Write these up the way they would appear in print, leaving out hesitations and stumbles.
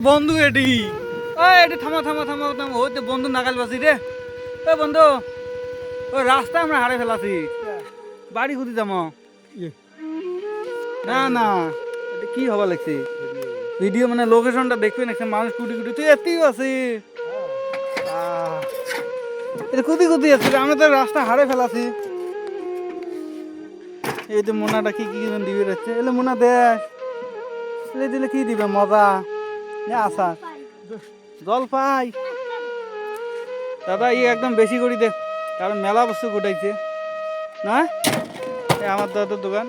বন্ধু এটি এটি থামো থামো থামো থামো ওই তো বন্ধু নাগাল বাসি রে। ও বন্ধু ওই রাস্তা আমরা হারে ফেলাছি, বাড়ি খুঁজি যাবো। না না এটা কি হবা লাগছে ভিডিও মানে লোকেশনটা দেখবে না, মানুষ কুটি কুটি তুই এতেও আছি এটা কুদি কুদি আছে আমি তো রাস্তা হারে ফেলাছি। এই যে মোনাটা কি কি দিবে যাচ্ছে এলে মোনা দেখ এলে দিলে কি দিবে মজা আসা জল পাই দাদা ই একদম বেশি করি দে, কারণ মেলা বস্তু গোটাইছে না আমার দাদার দোকান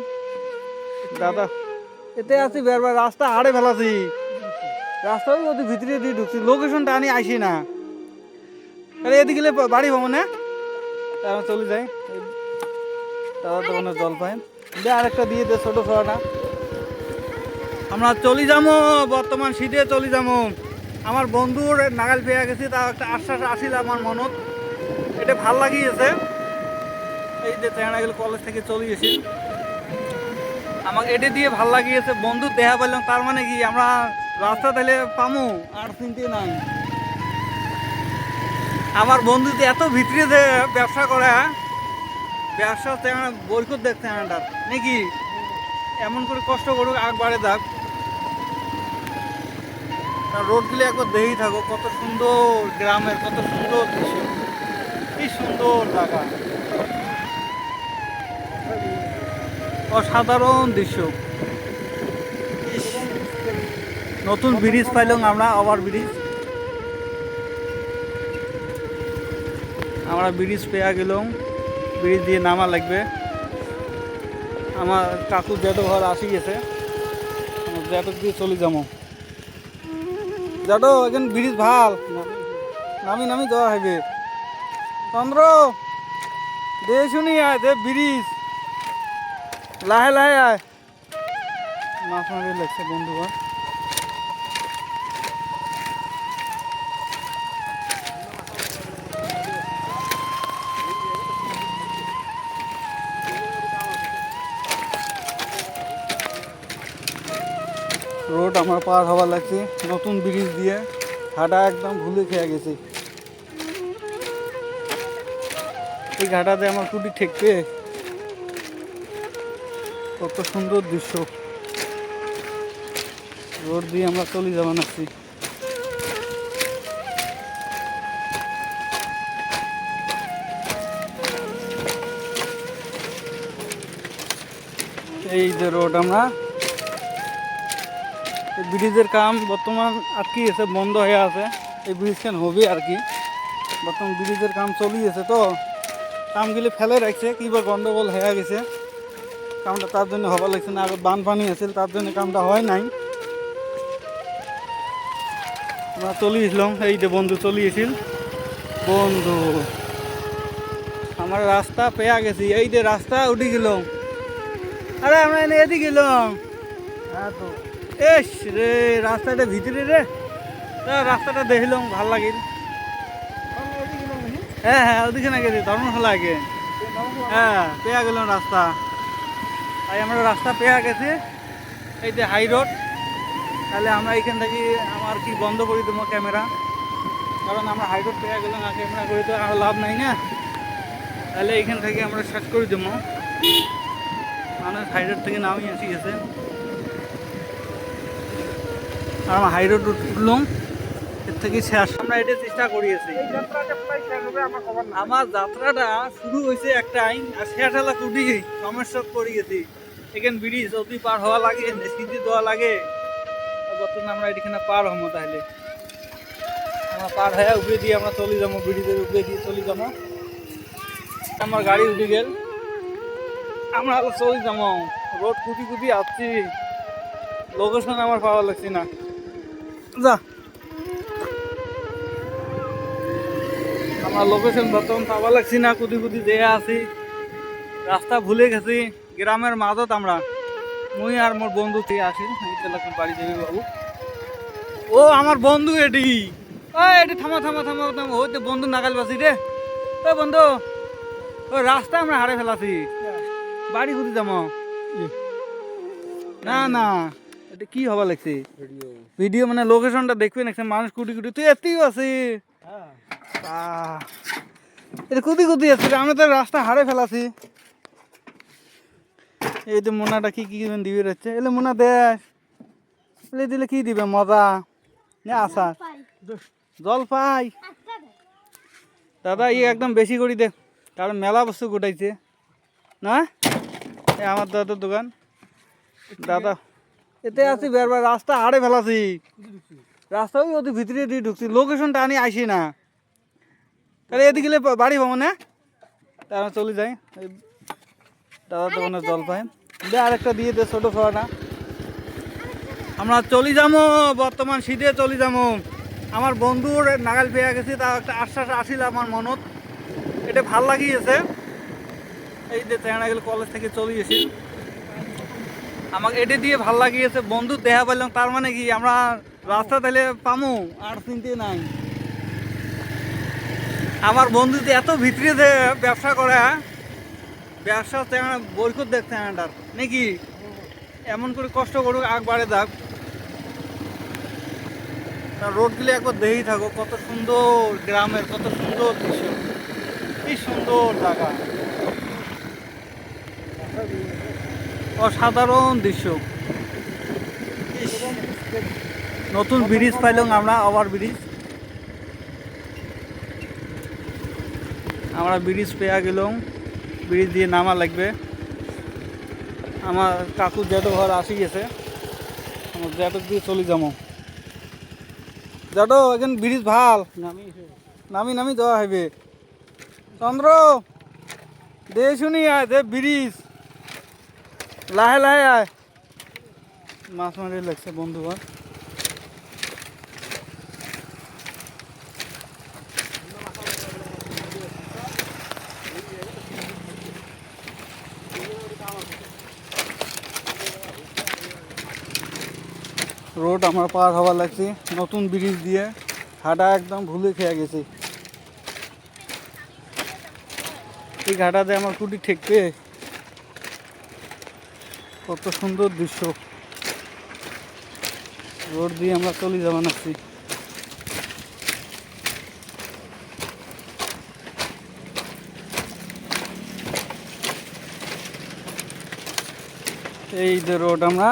দাদা এতে আছি বেরবার রাস্তা হারে ফেলাছি, রাস্তা ওই ওদের ভিতরে দিয়ে ঢুকছি লোকেশনটা আনি আসি না তাহলে এদিকে গেলে বাড়ি পাবো না আমরা চলে যাই দাদার দোকানে জল পাই দে আরেকটা দিয়ে দে ছোটো ছোয়াটা আমরা চলে যাবো বর্তমান শীতে চলে যাবো। আমার বন্ধুর নাগাল পেয়ে গেছি তা একটা আশ্বাস আসিল আমার মনত এটা ভাল লাগিয়েছে। এই যে চেঙ্গাগেল কলেজ থেকে চলে গেছি আমাকে এটা দিয়ে ভাল লাগিয়েছে বন্ধু দেখা পেলাম, তার মানে কি আমরা রাস্তা তাহলে পামু আর চিনতে নাই। আমার বন্ধু তো এত ভিতরে যে ব্যবসা করে ব্যবসা বরকত দেখতে আনাটার নাকি এমন করে কষ্ট করুক আগ বাড়ে থাক রোডগুলি একবার দেখেই থাকো কত সুন্দর গ্রামের কত সুন্দর দৃশ্য, কি সুন্দর জায়গা অসাধারণ দৃশ্য। নতুন ব্রিজ পাইলাম আমরা ওভার ব্রিজ, আমরা ব্রিজ পেয়ে গেলাম, ব্রিজ দিয়ে নামা লাগবে। আমার কাকু জেঠো ঘর আসি গেছে জেঠো দিয়ে চলে যাবো জেঠো এখন ব্রিজ ভাল নামি নামি যাওয়া হবে চন্দ্র দে শুনি আয় দে ব্রিজ লাহে লাহে আয় মাছ মারি লাগছে বন্ধু ঘর রোড আমার পার হওয়ার লাগছে নতুন ব্রিজ দিয়ে ঘাটা একদম ভুলে খেয়ে গেছে। এই ঘাটাতে আমার কুটি ঠেকবে কত সুন্দর দৃশ্য, রোড দিয়ে আমরা চলে যাবো নাচ্ছি। এই যে রোড আমরা ব্রিজের কাম বর্তমান আটকে গেছে বন্ধ হয়ে আছে, এই ব্রিজ কেন হবে আর কি বর্তমান ব্রিজের কাম চলিয়েছে তো কামগুলি ফেলে রাখছে কিবা গন্ডগোল হয়ে গেছে কামটা তার জন্য হবার লাগছে না, আগে বানপানি আছিল তার জন্য কামটা হয় নাই। আমরা চলিয়েছিলাম এই যে বন্ধু চলিয়েছিল বন্ধু আমার রাস্তা পেয়ে গেছি এই যে রাস্তা উঠে গেলাম আরে আমরা এদিকে গেলাম হ্যাঁ তো এস রে রাস্তাটা ভিতরে রে রাস্তাটা দেখলাম ভাল লাগিল। হ্যাঁ হ্যাঁ ওদিকে না গেছি ধর্মশালা আগে হ্যাঁ পেয়ে গেলাম রাস্তা, তাই আমরা রাস্তা পেয়ে গেছি এই যে হাই রোড। তাহলে আমরা এইখান থেকে আমার কি বন্ধ করে দেবো ক্যামেরা, কারণ আমরা হাই রোড পেয়ে গেলাম আর ক্যামেরা করে তো আর লাভ নাই না, তাহলে এইখান থেকে আমরা শেষ করে দেবো। মানুষ হাই রোড থেকে নামই এসে গেছে আর আমরা হাই রোড উঠলাম এর থেকে শেষ আমরা এটা চেষ্টা করিয়েছি। আমার যাত্রাটা শুরু হয়েছে একটাই আর শেষ হলা কুটি সমস্যা করে গেছি এখানে ব্রিজ অতি পার হওয়া লাগে স্মৃতি দেওয়া লাগে বর্তমানে আমরা এখানে পার হবো তাহলে আমরা পার হয়ে উপরে দিয়ে আমরা চলে যাবো ব্রিজের উপরে দিয়ে চলে যাবো। আমার গাড়ি উঠে গেল আমরা চলে যাবো রোড কুটি কুটি আসছি লোকেশন আমার পাওয়া লাগছে না যা আমার লোকেশন বর্তমান পাওয়া লাগছি না কুদি কুদি যেয়ে আছি রাস্তা ভুলে গেছি গ্রামের মাঝত আমরা মুই আর মোর বন্ধু থেকে আসি বাড়ি যাবি বাবু ও আমার বন্ধু এটি এটি থামো থামো থামো থামো ওই তো বন্ধু নাগাল বাসি রে। ও বন্ধু ওই রাস্তা আমরা হারে ফেলাছি বাড়ি খুঁজি যাবো। না না এটা কি হবা লাগছে ভিডিও মানে লোকেশনটা দেখবেন একটা মানুষ কুটি কুটি তুই এতেই আছে এটা কুতি কুতি আছে আমি তো রাস্তা হারে ফেলাছি এই তো মোনাটা কি কি দিবে যাচ্ছে এলে মোনা দেশ এলে দিলে কি দিবে মজা না আসার জল পাই দাদা একদম বেশি করে দে কারণ মেলা বস্তু গোটাইছে না আমার দাদার দোকান দাদা এতে আছি বেরবার রাস্তা হারে ফেলাছি রাস্তা ওই ওদের ভিতরে দিয়ে ঢুকছি লোকেশনটা আনি আসি না তাহলে এদিকে গেলে বাড়ি পাবো না তা আমি চলে যাই দাদার দোকানে জল পাই দে আরেকটা দিয়ে দে ছোটো খাওয়াটা আমরা চলে যাবো বর্তমান শীতে চলে যাবো আমার বন্ধুর নাগাল পেয়ে গেছি তা একটা আশ্বাস আসিল আমার মনত এটা ভাল লাগিয়েছে এই যে চেহারা গেলে কলেজ থেকে চলে গেছি আমাকে এটা দিয়ে ভাল লাগিয়েছে বন্ধু দেখা পাইলাম তার মানে কি আমরা রাস্তা তাহলে পামু আর চিনতে নাই আমার বন্ধু যে এত ভিতরে যে ব্যবসা করে ব্যবসা চেহারা বরকত দেখ চেহারাটার নাকি এমন করে কষ্ট করুক আগ বাড়ে যাক রোডগুলি একবার দেখেই থাকো কত সুন্দর গ্রামের কত সুন্দর দৃশ্য কি সুন্দর জায়গা অসাধারণ দৃশ্য নতুন ব্রিজ পাইলাম আমরা ওভার ব্রিজ আমরা ব্রিজ পেয়ে গেলাম ব্রিজ দিয়ে নামা লাগবে আমার কাকুর জেঠো ঘর আসি গেছে আমার জেঠো দিয়ে চলে যাবো জেঠো এখন ব্রিজ ভাল নামি নামি যাওয়া হবে চন্দ্র দে শুনি আয় দে ব্রিজ লাহে লাহে আয় মাছ মারি লাগছে বন্ধুগণ রোড আমার পার হওয়ার লাগছে নতুন ব্রিজ দিয়ে ঘাটা একদম ভুলে খেয়ে গেছে এই ঘাটাতে আমার কুটি ঠেকবে কত সুন্দর দৃশ্য রোড দিয়ে আমরা চলে যাবো নাচ্ছি এই যে রোড আমরা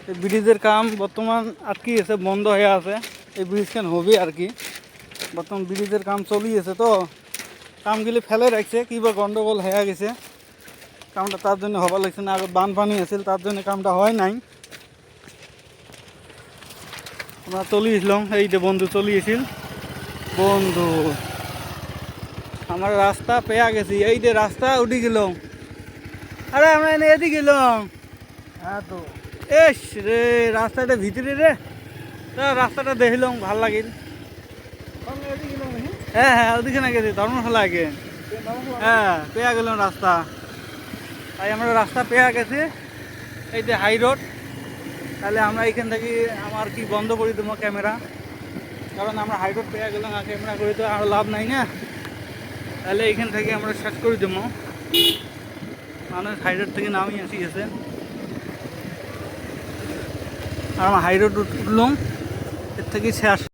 এই ব্রিজের কাম বর্তমান আটকে গেছে বন্ধ হয়ে আছে এই ব্রিজ কেন হবে আর কি বর্তমান ব্রিজের কাম চলিয়েছে তো কামগুলি ফেলে রাখছে কিবা গন্ডগোল হয়ে গেছে কামটা তার জন্য হবার লাগছে না আগে বানপানি আছিল তার জন্য কামটা হয় নাই আমরা চলিয়েছিলাম এই যে বন্ধু চলিয়েছিল বন্ধু আমার রাস্তা পেয়ে গেছি এই যে রাস্তা উঠে গেলাম আরে আমরা এদিকে গেলাম হ্যাঁ তো এস রে রাস্তাটা ভিতরে রে রাস্তাটা দেখলাম ভাল লাগিল হ্যাঁ হ্যাঁ ওদিকে না গেছি ধর্মশালা আগে হ্যাঁ পেয়ে গেলাম রাস্তা তাই আমরা রাস্তা পেয়ে গেছি এই যে হাই রোড তাহলে আমরা এখান থেকে আমার কি বন্ধ করে দেবো ক্যামেরা কারণ আমরা হাই রোড পেয়ে গেলাম আর ক্যামেরা করে তো আর লাভ নাই না তাহলে এখান থেকে আমরা শেষ করে দেবো মানুষ হাই রোড থেকে নামিয়ে আসি গেছে আর আমার হাই রোড উঠলাম এর থেকে শেষ